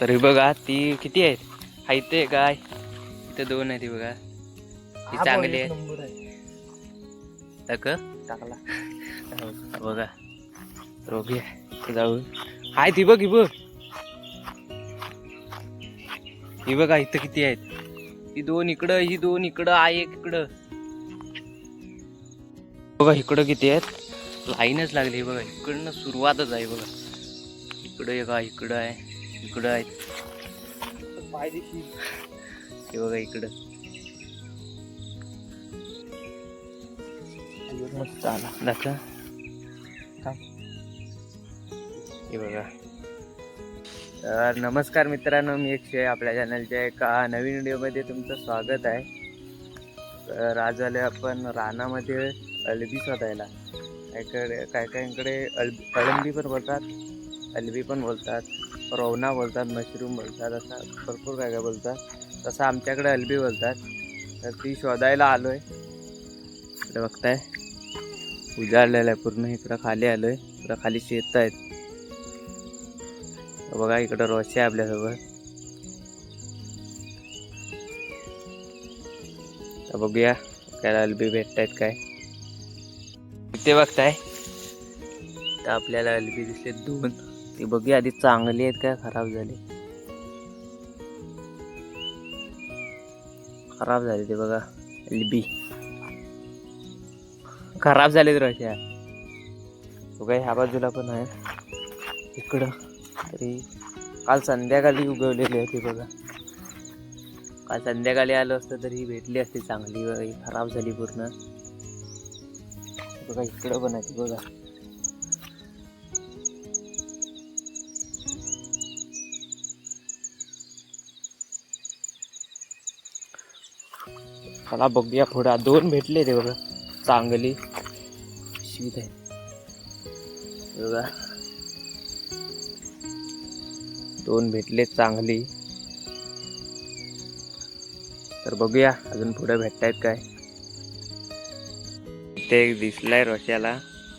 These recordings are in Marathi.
तरी बघा ती किती आहेत. हायते काय इथं 2 आहेत. ती बघा ती चांगली आहे. टाकला बघा रोगी जाऊन हाय ती बघ ही बघा इथं किती आहेत. ही 2 इकडं, ही 2 इकडं आहे, एक इकडं बघा. इकडं किती आहेत. लाईनच लागली बघा. इकडनं सुरुवातच आहे बघा. इकडं एक आहे, इकडं आहे, इकडं आहेत. हे बघा इकडं मस्त आला दाखवा. हे बघा. तर नमस्कार मित्रांनो, मी अक्षय. आपल्या चॅनलच्या एका नवीन व्हिडिओमध्ये तुमचं स्वागत आहे. तर आज आले आपण रानामध्ये अळबी शोधायला. काहींकडे अळंबी पण बोलतात, अळबी पण बोलतात, रवना बोलतात, मशरूम बोलतात, असं भरपूर काय बोलतात. तसं आमच्याकडे अळबी बोलतात. तर ती शोधायला आलोय. इकडे बघताय उजाडलेलं आहे पूर्ण. इकडं खाली आलोय. इकडं खाली शेत आहेत बघा. इकडं रोशे आहे आपल्यासोबत. तर बघूया आपल्याला अळबी भेटतायत काय. इथे बघताय तर आपल्याला अळबी दिसले 2. ती बघूया आधी चांगली आहेत काय खराब झाली. खराब झाली ते बघा. अळबी खराब झाली रोशा. बघा ह्या बाजूला पण आहे. इकडं तरी काल संध्याकाळी उगवलेली होती बघा. काल संध्याकाळी आलो असतं तरी भेटली असती चांगली. ही खराब झाली पूर्ण बघा. इकडं पण आहे बघा. चला बघूया पुढे. 2 भेटले ते बघा चांगली शीत आहे बघा. 2 भेटले चांगली. तर बघूया अजून पुढे भेटतायत काय. इथे एक दिसलाय रोश्याला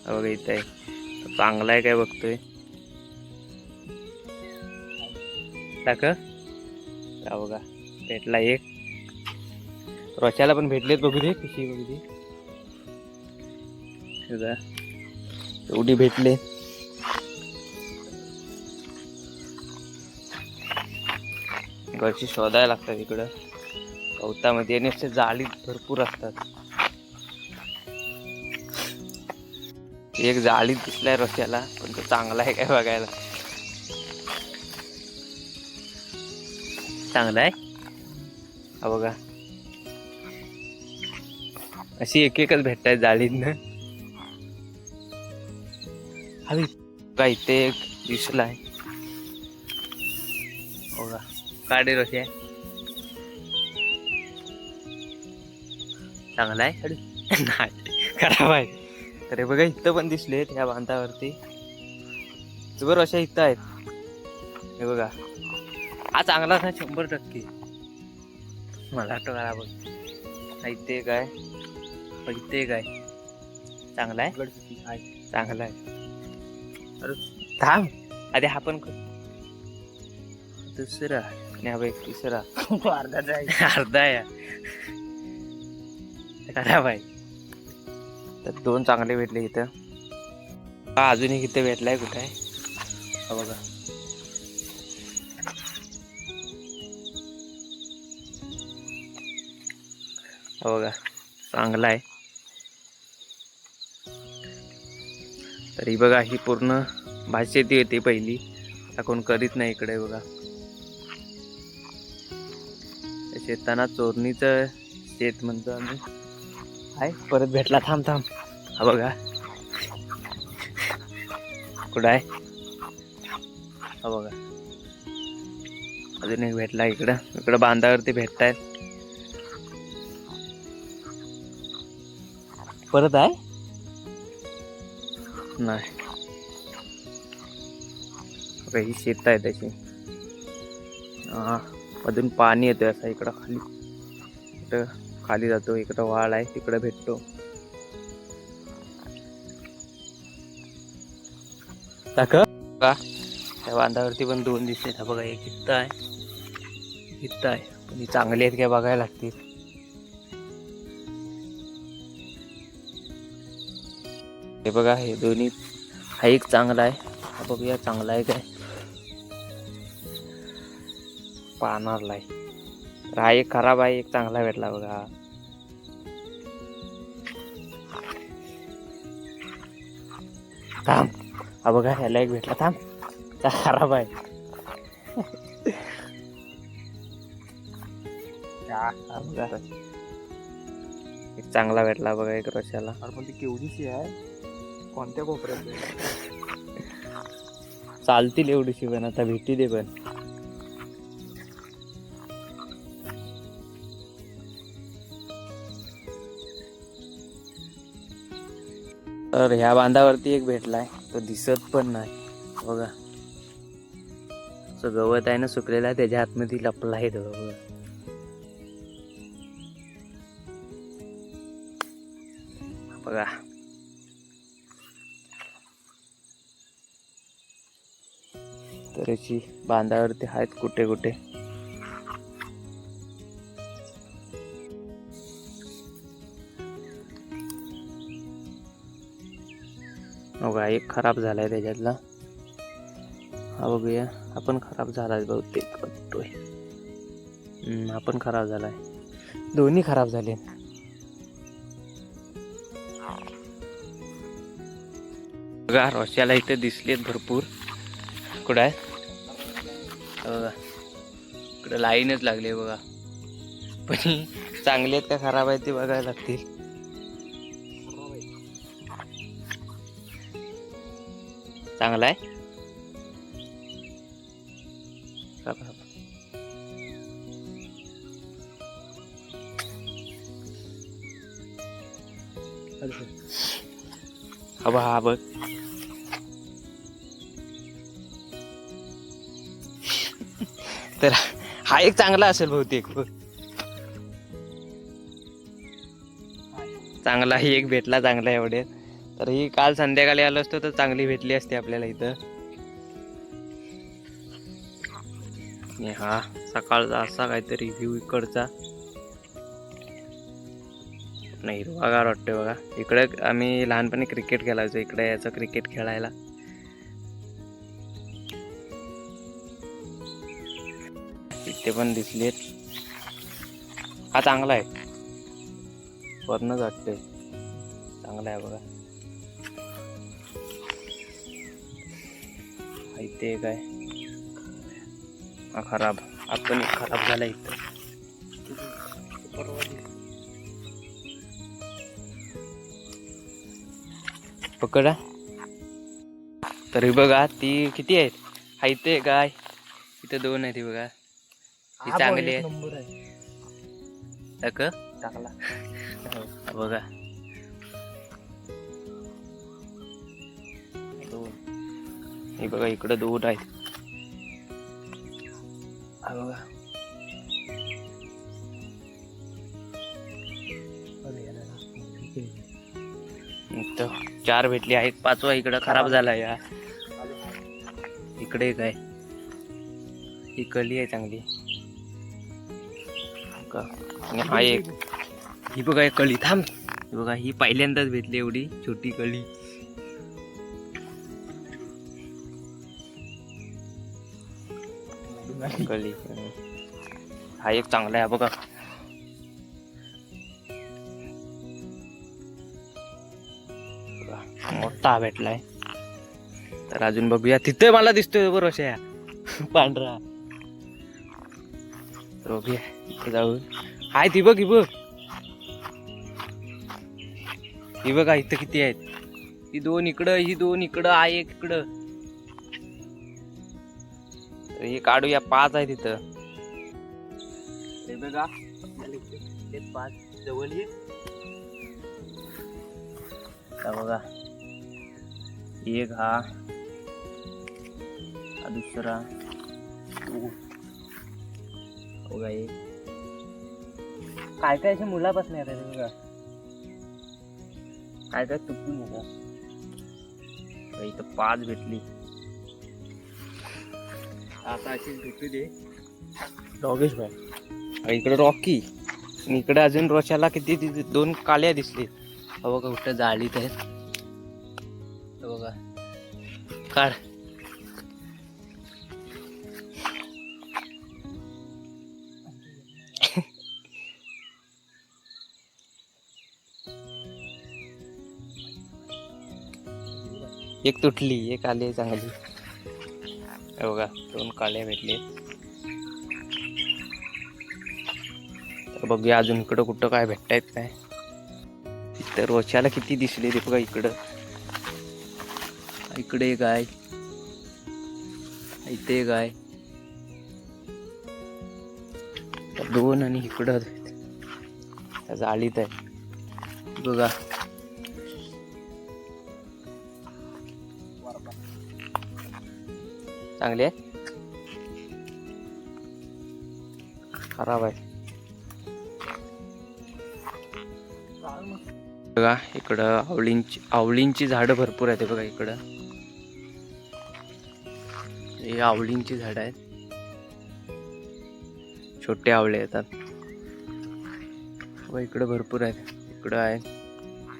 बघा. इथे आहे चांगला आहे काय बघतोय. टाक बघा. भेटला एक. रोश्याला पण भेटलेत. बघू दे कशी बघू दे. एवढी भेटले. घरची शोधायला लागतात इकडं गवतामध्ये. आणि जाळी भरपूर असतात. एक जाळी दिसलाय रोश्याला पण तो चांगला आहे काय बघायला. चांगला आहे हा बघा. अशी एकच भेटताय जाळीतनं. हवी का इथे एक दिसलाय बघा. काढे रोशे चांगला आहे. नाही खराब आहे. अरे बघा इथं पण दिसलेत ह्या बांधावरती. बरं अशा इथं आहेत हे बघा. हा चांगला ना 100%. मला वाटतं खराब बघ. इथे काय इथे काय चांगला आहे. चांगला आहे. अरे थांब आधी हा पण दुसरा आणि हा एक तिसरा. अर्धा आहे खराब आहे. तर 2 चांगले भेटले इथं. हा अजून एक इथे भेटलाय. कुठे आहे हा बघा. हा बघा चांगला आहे. तरी बघा ही पूर्ण भातशेती होती पहिली. आता कोण करीत नाही इकडे बघा. शेताना चोरणीचं शेत म्हणतो आम्ही. हाय परत भेटला. थांब हा बघा कुठं आहे हा बघा. अजून एक भेटला इकडं बांधावरती भेटतायत. परत आहे नाही. ही शेत आहे त्याची. अजून पाणी येतोय असं इकडं खाली. इकडं खाली जातो. इकडं वाळ आहे तिकडं भेटतो. टाक त्या बांधावरती पण 2 दिसतात. हा बघा, एक हित्ता आहे, हित्ता आहे, पण ही चांगली आहेत काय बघायला लागतील. हे बघा, हे दोन्ही, हा एक चांगला आहे, हा बघूया चांगला आहे काय, पानारला आहे. तर हा एक खराब आहे, एक चांगला भेटला बघा. थांब, हा बघा, ह्याला एक भेटला. थांब, त्या खराब आहे. एक चांगला भेटला बघा, एक रशाला. पण ती केवढीशी आहे, कोणत्या कोपऱ्यात चालतील एवढीशी, पण आता भेटी दे. पण तर ह्या बांधावरती एक भेटलाय, तो दिसत पण नाही बघा. असं गवत आहे ना सुकलेला, त्याच्या आतमध्ये लपला आहे तो बघा. तर याची बांधावरती आहेत कुठे कुठे. बघा, एक खराब झालाय त्याच्यातला. हा बघूया, आपण खराब झालाय बहुतेक वाटतोय. आपण खराब झालाय, दोन्ही खराब झाले. बघा, रश्याला इथे दिसलेत भरपूर. कुठं आहे बघा, इकडे लाईनच लागली बघा. पण चांगले आहेत का खराब आहेत ते बघायला लागतील. चांगला आहे, हा बघ. तर हा एक चांगला असेल बहुतेक. चांगला ही एक भेटला, चांगला एवढे. तर ही काल संध्याकाळी आलो असतो तर चांगली भेटली असते आपल्याला इथं. आणि हा सकाळचा असा काहीतरी व्ह्यू इकडचा. नाही, हिरवागार वाटतोय बघा. इकडे आम्ही लहानपणी क्रिकेट खेळायचो, इकडे याचं क्रिकेट खेळायला. इथे पण दिसलेत. हा चांगला आहे, वरनच वाटतंय चांगला आहे बघा. इथे काय, हा खराब, आपण एक खराब झाला इथं. पकडा. तरी बघा, ती किती आहेत. हा इथे काय, इथे 2 आहेत बघा. ही चांगली आहे, नंबर आहे चांगला बघा. 2 हे बघा, इकडे 2 आहेत. हा बघा, इथं 4 भेटली आहेत, 5वा इकडं खराब झाला. या इकडे काय, ही कली आहे चांगली. हा एक, ही बघा एक कळी. थांब, ही बघा, ही पहिल्यांदाच भेटली एवढी छोटी कळी. कळी, हा एक चांगला आहे बघा. मोठा भेटलाय. तर अजून बघूया. तिथे मला दिसतोय बरोबर पांढरा. बघूया इथे जाऊन. हाय ती बघ, ही बघ, ही बघा इथं किती आहेत. ही 2 इकडं, ही 2 इकडं, आहे एक इकडं. तर हे काढूया, 5 आहे तिथं. हे बघा, 5 जवळ येत बघा. एक हा दुसरा बघा. एक काय काय असे मुलापासून येतात बघा, काय काय चुकून येतात. इथं 5 भेटली. आता अशीच भेटू दे. डॉगेश भाई. इकडे रॉकी आणि इकडे अजून रोशाला किती 2 काळ्या दिसली. हो बघा कुठं जाळीत आहेत. हो बघा काढ. एक तुटली, एक आली चांगली. हे बघा 2 काळ्या भेटले. तर बघूया अजून इकडं कुठं काय भेटतायत काय. इतर रोच्याला किती दिसले ते बघा. इकडे एक आहे, इथे एक आहे, 2 आणि इकडं जाळीत आहे बघा. चांगले आहे, खराब आहे बघा. इकडं आवळींची झाडं भरपूर आहेत बघा. इकडं हे आवळींची झाडं आहेत. छोटे आवळे येतात बघा. इकडं भरपूर आहेत. इकडं आहेत,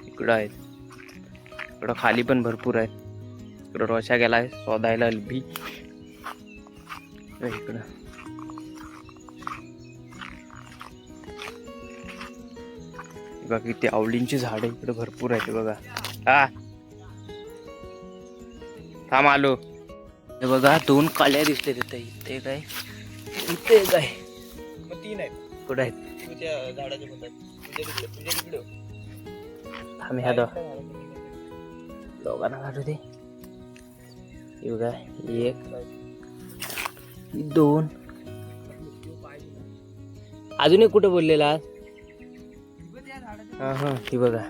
इकडं आहेत, इकडं खाली पण भरपूर आहेत. इकडं रोशा गेलाय शोधायला बी. इकडं बघा किती आवळींची झाडं इकडे भरपूर आहेत बघा. हा थांब आलो. हे बघा 2 काळ्या दिसले तिथे. इथे काय, इथे काय, 3 आहेत. कुठे आहेत? तुझ्या झाडाच्या बद्दल तुझ्या तिकडं. थांब ह्या दोघांना काढू दे. हे बघा 1 2. अजून एक कुठं बोललेला आज? हा ही बघा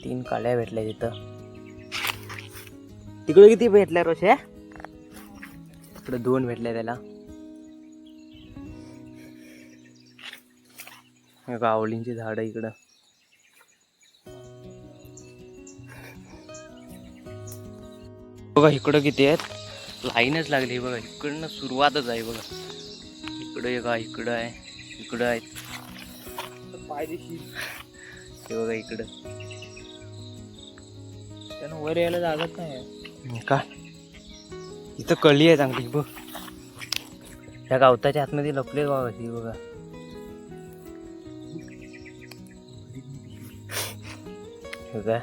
3 काळ्या भेटल्या तिथं. तिकडे किती भेटल्या रोशे? इकडे 2 भेटल्या त्याला. आवळींची झाड इकडं. बघा इकडं किती आहेत. लाईनच लागली बघा. इकडनं सुरुवातच आहे बघा. इकडं एक आहे, इकडं आहे, इकडं आहेत. पायदेशी हे बघा इकडं. त्यानं वर यायला जागत नाही का इथं कळी आहे चांगली बघ. त्या गावताच्या आतमध्ये लपले गावाची बघा. हे काय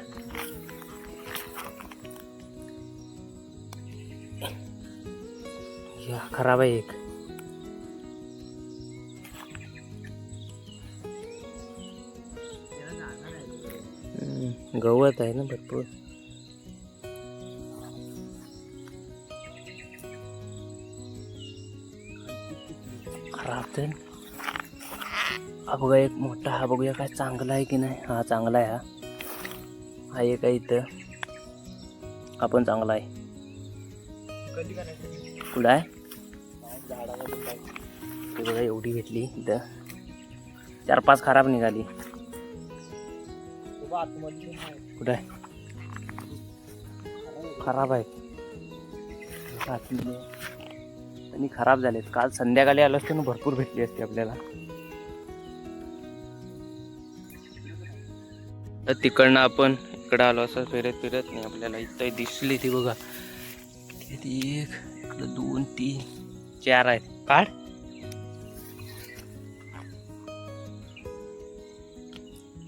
खराब आहे एक. गवत आहे ना भरपूर. खराब तर हा बघा एक मोठा. हा बघूया काय चांगला आहे की नाही. हा चांगला आहे. हा एक आहे इथं. हा पण चांगला आहे. कुठं आहे? ते बघा एवढी भेटली इथं. 4-5 खराब निघाली. कुठं आहे? खराब आहे आणि खराब झालेत. काल संध्याकाळी आलो असतो ना भरपूर भेटली असते आपल्याला. तर तिकडनं आपण इकडं आलो असं फिरत नाही. आपल्याला इथं दिसली ती बघा. 1 इकडं 2 3 4 आहेत. काढ.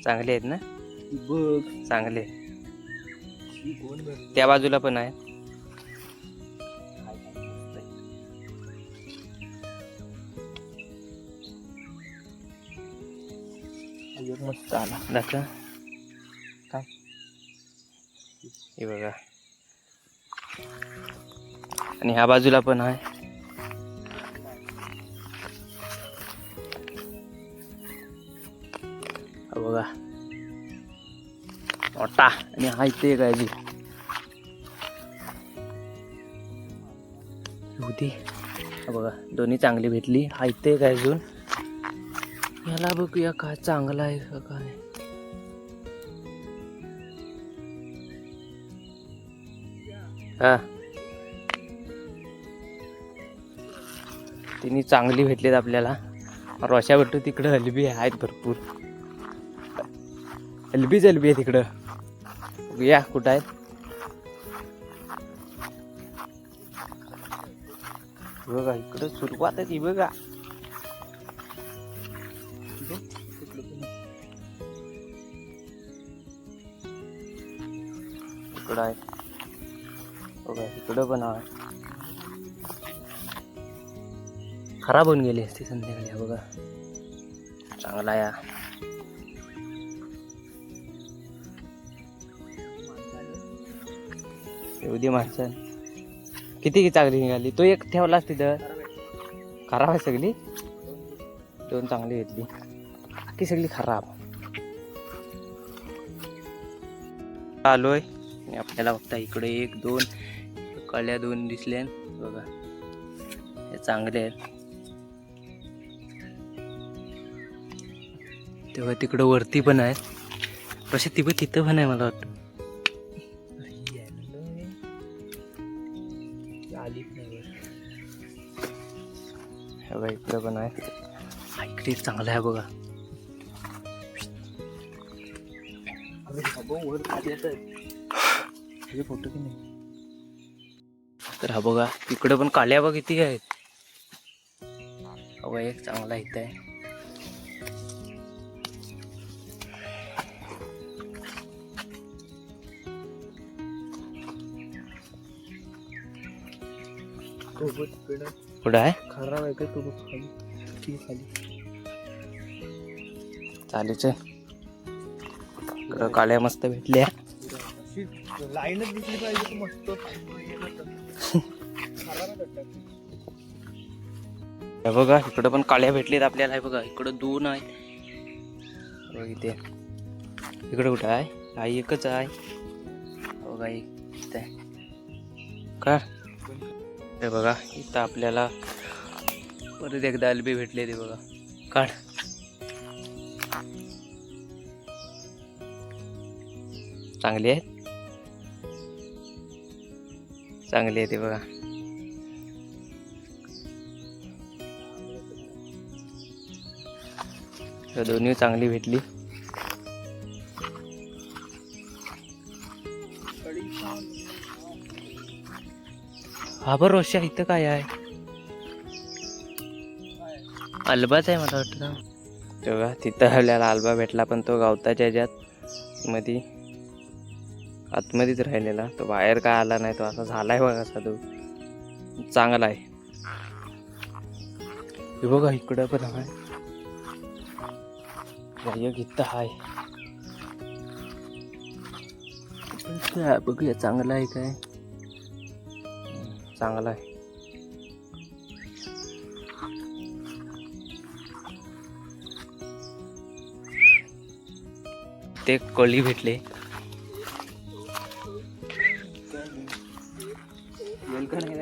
चांगले आहेत ना बघ. चांगले त्या बाजूला पण आहे. मस्त आला दाखवा काय. हे बघा आणि ह्या बाजूला पण आहे. बघा मोठा. आणि हा इथे काय होती बघा. दोन्ही चांगली भेटली. हा इथे काय अजून. याला बघूया काय चांगला आहे का काय. हा तिन्ही चांगली भेटलीत आपल्याला. रोशा भेटतो तिकडं हलबी आहेत भरपूर. हलबी आहे तिकडं. या कुठं आहेत बघा. इकडं सुरुवात आहे ती बघा. इकडं आहे बघा. इकडं पण आहे. खराब होऊन गेली असते संध्याकाळी. हा बघा चांगला या. एवढी माणसं किती चांगली निघाली. तो एक ठेवलास तिथं. खराब आहे सगळी. 2 चांगली घेतली की सगळी खराब. आलोय आणि आपल्याला बघता इकडे 1 2 कळ्या 2 दिसल्या बघा. हे चांगले आहेत. तेव्हा तिकडं वरती पण आहे. तसे तिथं पण आहे मला वाटतं. बघा इकडं पण आहे. इकडे चांगलं आहे बघा. फोटो की नाही. तर हा बघा इकडं पण काळ्या बघ किती आहेत. बघा एक चांगला इथं आहे. कुठं आहे खराब आहे का तो खाली खाली चालूच आहे. इकडं काळ्या मस्त भेटल्या. लाईनच दिसली पाहिजे मस्त. हे बघा इकडं पण काळ्या भेटलीत आपल्याला. हे बघा इकडं 2 आहेत. इथे इकडं कुठं आहे. हा एकच आहे बघा. इथं आहे का. हे बघा इथं आपल्याला परत एकदा अलबी भेटले. ते बघा काढ. चांगली आहेत. चांगली आहे ते बघा. दोन्ही चांगली भेटली. हा बरं रोशा इथं काय आहे. आलबाच आहे मला वाटतं. तेव्हा तिथं आपल्याला आलबा भेटला पण तो गवताच्या ह्याच्यात मध्ये आतमध्येच राहिलेला. तो बाहेर काय आला नाही. तो असा झालाय बघा असा. तो चांगला आहे. हे बघा इकडं पण आहे. एक इथं आहे. बघूया चांगला आहे काय. चांगला आहे. ते कळी भेटले.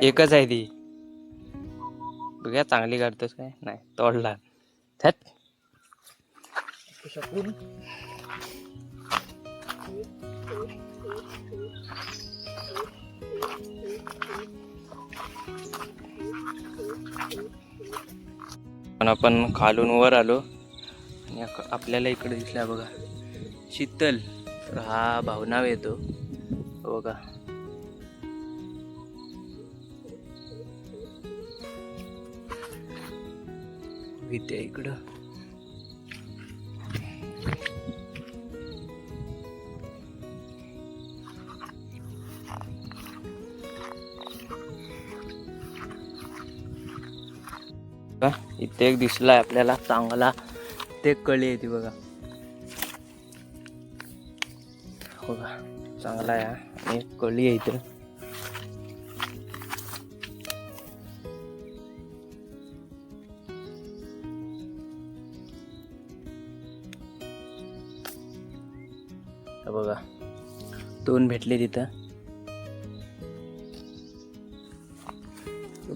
एकच आहे ती. बघूया चांगली काढतोस काय. नाही तोडला. पण आपण खालून वर आलो आणि आपल्याला इकडे दिसला बघा शीतल. तर हा भावनाव येतो बघा. इथे इकडं इथे एक दिसलाय आपल्याला चांगला. ते कळी आहे ती बघा. बघा चांगला आहे. आणि कळी आहे इथं. बघा 2 भेटले तिथं.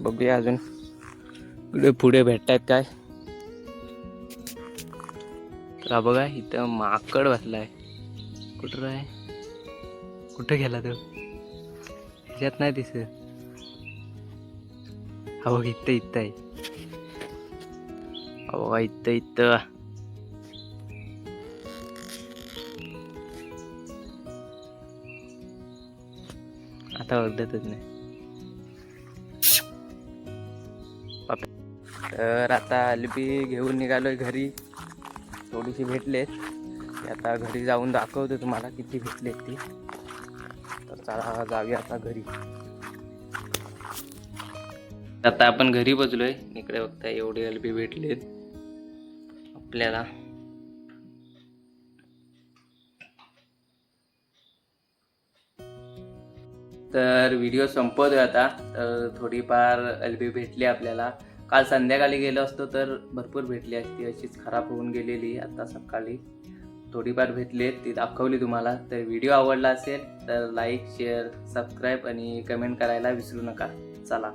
बघूया अजून इकडे पुढे भेटतायत काय. तर हा बघा इथं माकड बसलाय. कुठं आहे. कुठं गेला तो. ह्याच्यात नाही दिसत. हो इथं आहे. हो इथं आता ओरडतच नाही. तर आता अल्बी घेऊन निघालोय घरी. थोडीशी भेटलेत. आता घरी जाऊन दाखवतो तुम्हाला किती भेटलेत ती. तर चला जाऊया आता घरी. आता आपण घरी पोचलोय. इकडे बघताय एवढे अल्बी भेटलेत आपल्याला. तर व्हिडिओ संपवतोय आता. तर थोडीफार अल्बी भेटली आपल्याला. काल संध्याकाळी गेलो असतो तर भरपूर भेटली असती. अशीच खराब होऊन गेलेली. आता सकाळी थोडीफार भेटली, ती दाखवली तुम्हाला. तर व्हिडिओ आवडला असेल तर लाईक, शेअर, सबस्क्राईब आणि कमेंट करायला विसरू नका. चला.